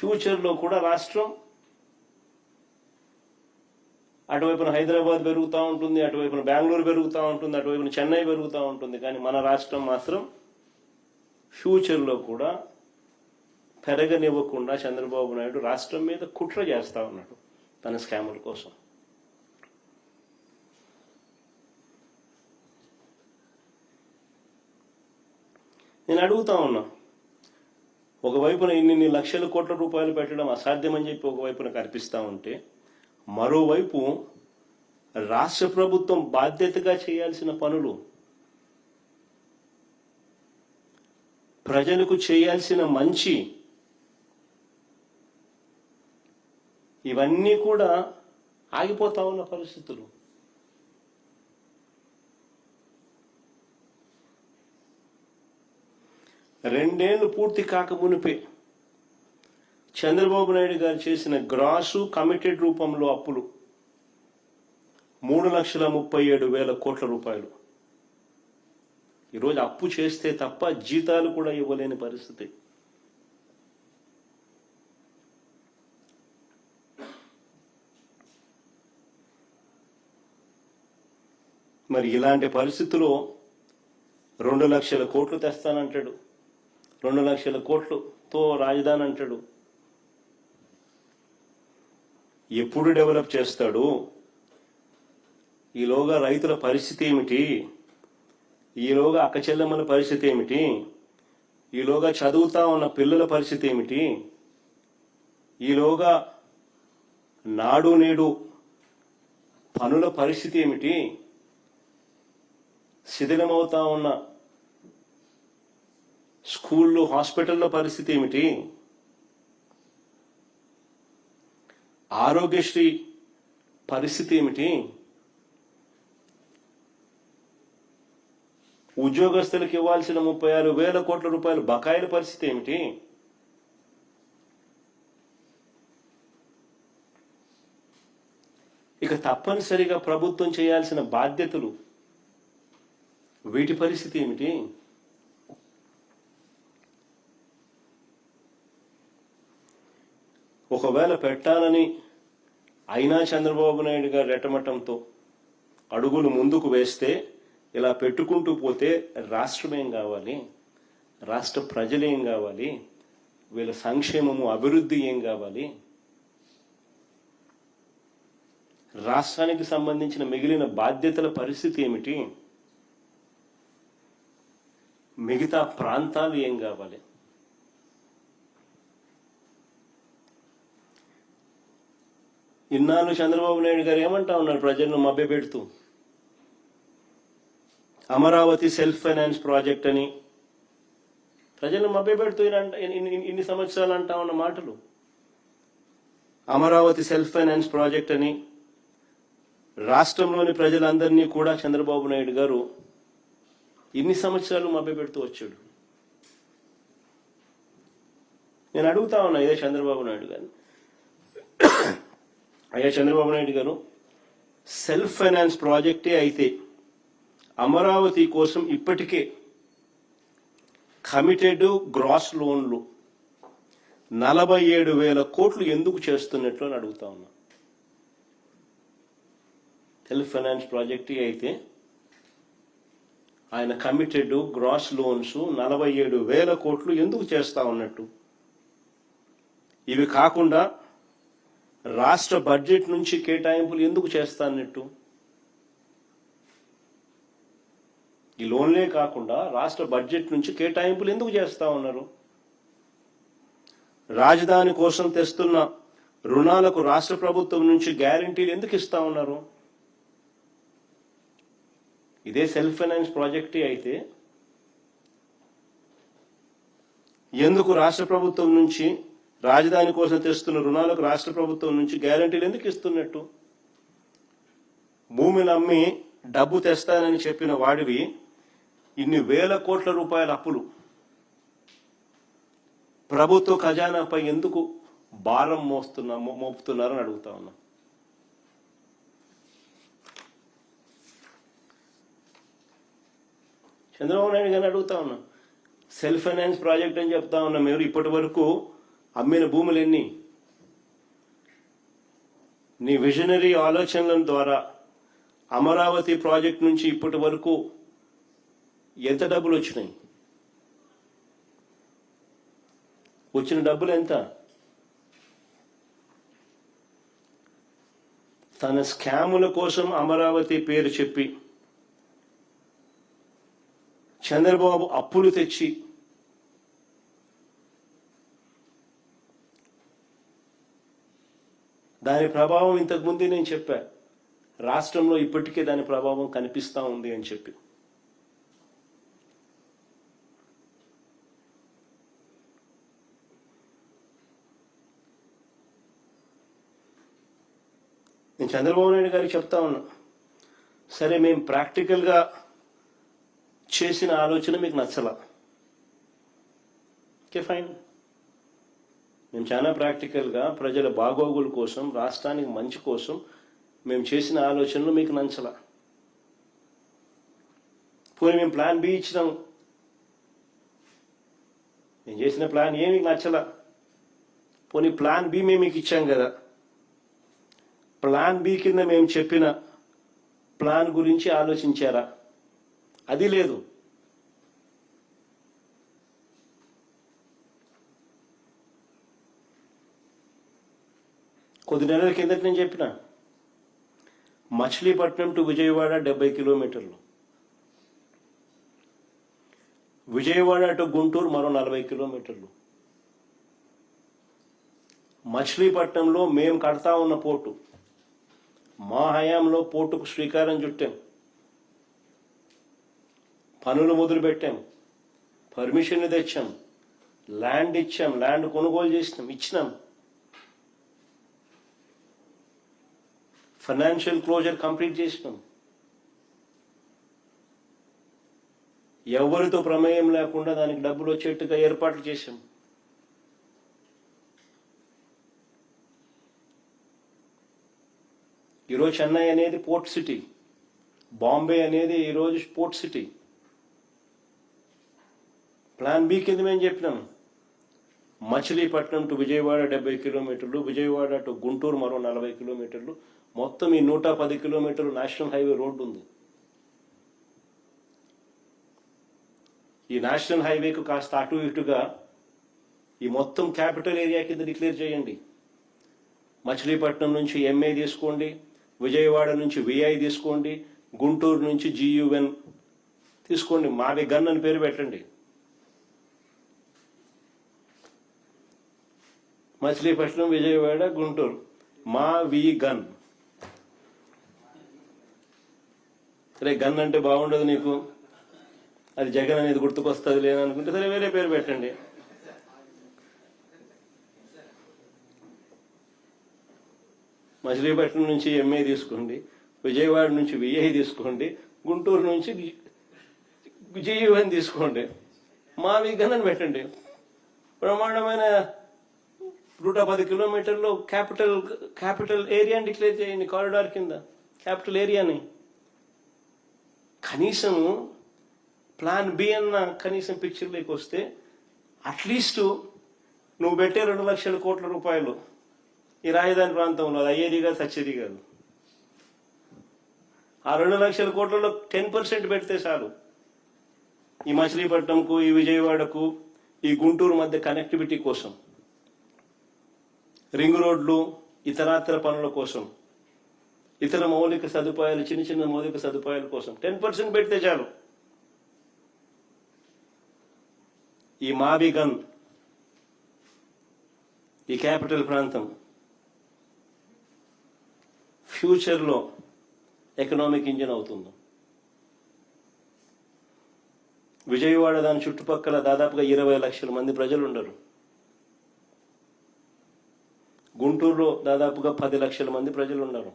ఫ్యూచర్లో కూడా రాష్ట్రం అటువైపున హైదరాబాద్ పెరుగుతూ ఉంటుంది, అటువైపున బెంగళూరు పెరుగుతూ ఉంటుంది, అటువైపున చెన్నై పెరుగుతూ ఉంటుంది. కానీ మన రాష్ట్రం మాత్రం ఫ్యూచర్లో కూడా పెరగనివ్వకుండా చంద్రబాబు నాయుడు రాష్ట్రం మీద కుట్ర చేస్తూ ఉన్నాడు తన స్కాముల కోసం. నేను అడుగుతా ఉన్నా, ఒకవైపున ఇన్ని లక్షల కోట్ల రూపాయలు పెట్టడం అసాధ్యమని చెప్పి ఒకవైపున కనిపిస్తూ ఉంటే, మరోవైపు రాష్ట్ర ప్రభుత్వం బాధ్యతగా చేయాల్సిన పనులు, ప్రజలకు చేయాల్సిన మంచి, ఇవన్నీ కూడా ఆగిపోతా ఉన్న పరిస్థితులు. రెండేళ్లు పూర్తి కాక మునిపే చంద్రబాబు నాయుడు గారు చేసిన గ్రాసు కమిటెడ్ రూపంలో అప్పులు 3,37,000 కోట్ల రూపాయలు. ఈరోజు అప్పు చేస్తే తప్ప జీతాలు కూడా ఇవ్వలేని పరిస్థితి. మరి ఇలాంటి పరిస్థితుల్లో 2 లక్షల కోట్లు తెస్తానంటాడు, 2 లక్షల కోట్లతో రాజధాని అంటాడు. ఎప్పుడు డెవలప్ చేస్తాడు? ఈలోగా రైతుల పరిస్థితి ఏమిటి? ఈలోగా అక్కచెల్లెమ్మల పరిస్థితి ఏమిటి? ఈలోగా చదువుతా ఉన్న పిల్లల పరిస్థితి ఏమిటి? ఈలోగా నాడు నేడు పనుల పరిస్థితి ఏమిటి? శిథిలమవుతా ఉన్న స్కూళ్ళు, హాస్పిటల్లో పరిస్థితి ఏమిటి? ఆరోగ్యశ్రీ పరిస్థితి ఏమిటి? ఉద్యోగస్తులకు ఇవ్వాల్సిన 36,000 కోట్ల రూపాయలు బకాయిల పరిస్థితి ఏమిటి? ఇక తప్పనిసరిగా ప్రభుత్వం చేయాల్సిన బాధ్యతలు, వీటి పరిస్థితి ఏమిటి? ఒకవేళ పెట్టాలని అయినా చంద్రబాబు నాయుడు గారు రెట్టమట్టంతో అడుగులు ముందుకు వేస్తే, ఇలా పెట్టుకుంటూ పోతే రాష్ట్రం ఏం కావాలి? రాష్ట్ర ప్రజలు ఏం కావాలి? వీళ్ళ సంక్షేమము, అభివృద్ధి ఏం కావాలి? రాష్ట్రానికి సంబంధించిన మిగిలిన బాధ్యతల పరిస్థితి ఏమిటి? మిగతా ప్రాంతాలు ఏం కావాలి? ఇన్నాళ్ళు చంద్రబాబు నాయుడు గారు ఏమంటా ఉన్నారు ప్రజలను మభ్యపెడుతూ? అమరావతి సెల్ఫ్ ఫైనాన్స్ ప్రాజెక్ట్ అని ప్రజలను మభ్యపెడుతూ ఇన్ని సంవత్సరాలు అంటా ఉన్న మాటలు. అమరావతి సెల్ఫ్ ఫైనాన్స్ ప్రాజెక్ట్ అని రాష్ట్రంలోని ప్రజలందరినీ కూడా చంద్రబాబు నాయుడు గారు ఇన్ని సంవత్సరాలు మభ్యపెడుతూ వచ్చాడు. నేను అడుగుతా ఉన్నా ఇదే చంద్రబాబు నాయుడు గారు, అయ్యా చంద్రబాబు నాయుడు గారు, సెల్ఫ్ ఫైనాన్స్ ప్రాజెక్టే అయితే అమరావతి కోసం ఇప్పటికే కమిటెడ్ గ్రాస్ లోన్లు 47,000 కోట్లు ఎందుకు చేస్తున్నట్లు అని అడుగుతా ఉన్నా. సెల్ఫ్ ఫైనాన్స్ ప్రాజెక్టే అయితే ఆయన కమిటెడ్ గ్రాస్ లోన్స్ 47,000 కోట్లు ఎందుకు చేస్తా ఉన్నట్టు? ఇవి కాకుండా రాష్ట్ర బడ్జెట్ నుంచి కేటాయింపులు ఎందుకు చేస్తా అన్నట్టు? ఈ లోన్లే కాకుండా రాష్ట్ర బడ్జెట్ నుంచి కేటాయింపులు ఎందుకు చేస్తా ఉన్నారు? రాజధాని కోసం తెస్తున్న రుణాలకు రాష్ట్ర ప్రభుత్వం నుంచి గ్యారంటీలు ఎందుకు ఇస్తా ఉన్నారు? ఇదే సెల్ఫ్ ఫైనాన్స్ ప్రాజెక్టే అయితే ఎందుకు రాష్ట్ర ప్రభుత్వం నుంచి రాజధాని కోసం తెస్తున్న రుణాలకు రాష్ట్ర ప్రభుత్వం నుంచి గ్యారంటీలు ఎందుకు ఇస్తున్నట్టు? భూమిని అమ్మి డబ్బు తెస్తానని చెప్పిన వాడివి ఇన్ని 1,000 కోట్ల రూపాయల అప్పులు ప్రభుత్వ ఖజానాపై ఎందుకు భారం మోపుతున్నారని అడుగుతా ఉన్నా. చంద్రబాబు నాయుడు గారిని అడుగుతా ఉన్నా. సెల్ఫ్ ఫైనాన్స్ ప్రాజెక్ట్ అని చెప్తా ఉన్నా. మీరు ఇప్పటి వరకు అమ్మిన భూములు ఎన్ని? నీ విజనరీ ఆలోచనల ద్వారా అమరావతి ప్రాజెక్ట్ నుంచి ఇప్పటి వరకు ఎంత డబ్బులు వచ్చినాయి? వచ్చిన డబ్బులు ఎంత? తన స్కాముల కోసం అమరావతి పేరు చెప్పి చంద్రబాబు అప్పులు తెచ్చి దాని ప్రభావం ఇంతకుముందే నేను చెప్పా, రాష్ట్రంలో ఇప్పటికే దాని ప్రభావం కనిపిస్తూ ఉంది అని చెప్పి. నేను చంద్రబాబు నాయుడు గారికి చెప్తా ఉన్నా, సరే మేము ప్రాక్టికల్గా చేసిన ఆలోచన మీకు నచ్చలా, ఓకే ఫైన్. మేము చాలా ప్రాక్టికల్గా ప్రజల బాగోగుల కోసం, రాష్ట్రానికి మంచి కోసం మేము చేసిన ఆలోచనలు మీకు నచ్చలా. పోనీ మేము ప్లాన్ బి ఇచ్చినాము, మేము చేసిన ప్లాన్ ఏ మీకు నచ్చలా, పోనీ ప్లాన్ బి మేము మీకు ఇచ్చాం కదా, ప్లాన్ బి కింద మేము చెప్పిన ప్లాన్ గురించి ఆలోచించారా? అది లేదు. కొద్ది నెలల కిందట నేను చెప్పిన మచిలీపట్నం టు విజయవాడ 70 కిలోమీటర్లు, విజయవాడ టు గుంటూరు మరో 40 కిలోమీటర్లు. మచిలీపట్నంలో మేము కడతా ఉన్న పోర్టు, మా హయాంలో పోర్టుకు శ్రీకారం చుట్టాం, పనులు మొదలు పెట్టాం, పర్మిషన్లు తెచ్చాం, ల్యాండ్ ఇచ్చాం, ల్యాండ్ కొనుగోలు చేసినాం, ఇచ్చినాం, ఫైనాన్షియల్ క్లోజర్ కంప్లీట్ చేసినాం. ఎవరితో ప్రమేయం లేకుండా దానికి డబ్బులు వచ్చేట్టుగా ఏర్పాట్లు చేశాం. ఈరోజు చెన్నై అనేది పోర్ట్ సిటీ, బాంబే అనేది ఈరోజు పోర్ట్ సిటీ. ప్లాన్ బి కింద మేము చెప్పినాం మచిలీపట్నం టు విజయవాడ 70 కిలోమీటర్లు, విజయవాడ టు గుంటూరు మరో 40 కిలోమీటర్లు, మొత్తం ఈ 110 కిలోమీటర్లు నేషనల్ హైవే రోడ్డు ఉంది. ఈ నేషనల్ హైవేకు కాస్త అటు ఇటుగా ఈ మొత్తం క్యాపిటల్ ఏరియా కింద డిక్లేర్ చేయండి. మచిలీపట్నం నుంచి ఎంఏ తీసుకోండి, విజయవాడ నుంచి విఐ తీసుకోండి, గుంటూరు నుంచి GUN తీసుకోండి, మావి గన్ అని పేరు పెట్టండి. మచిలీపట్నం, విజయవాడ, గుంటూరు, మా వి గన్. సరే గన్ అంటే బాగుండదు నీకు, అది జగన్ అనేది గుర్తుకొస్తుంది లేదనుకుంటే సరే వేరే పేరు పెట్టండి. మచిలీపట్నం నుంచి ఎంఏ తీసుకోండి, విజయవాడ నుంచి విఐ తీసుకోండి, గుంటూరు నుంచి GUN తీసుకోండి, మా విగన్ అని పెట్టండి. బ్రహ్మాండమైన 110 కిలోమీటర్లో క్యాపిటల్ ఏరియాని డిక్లేర్ చేయండి, కారిడార్ కింద క్యాపిటల్ ఏరియాని. కనీసం ప్లాన్ బి అన్న కనీసం పిక్చర్లోకి వస్తే అట్లీస్ట్ నువ్వు పెట్టే 2 లక్షల కోట్ల రూపాయలు ఈ రాజధాని ప్రాంతంలో అది అయ్యేది కాదు, సచ్చేది కాదు. ఆ 2 లక్షల కోట్లలో 10% పెడితే చాలు. ఈ మచిలీపట్నంకు, ఈ విజయవాడకు, ఈ గుంటూరు మధ్య కనెక్టివిటీ కోసం, రింగ్ రోడ్లు, ఇతరాతర పనుల కోసం, ఇతర మౌలిక సదుపాయాలు, చిన్న చిన్న మౌలిక సదుపాయాల కోసం 10% పెడితే చాలు. ఈ మాబిగన్, ఈ క్యాపిటల్ ప్రాంతం ఫ్యూచర్లో ఎకనామిక్ ఇంజిన్ అవుతుంది. విజయవాడ దాని చుట్టుపక్కల దాదాపుగా 20 లక్షల మంది ప్రజలు ఉండరు. గుంటూరులో దాదాపుగా 10 లక్షల మంది ప్రజలు ఉన్నారు.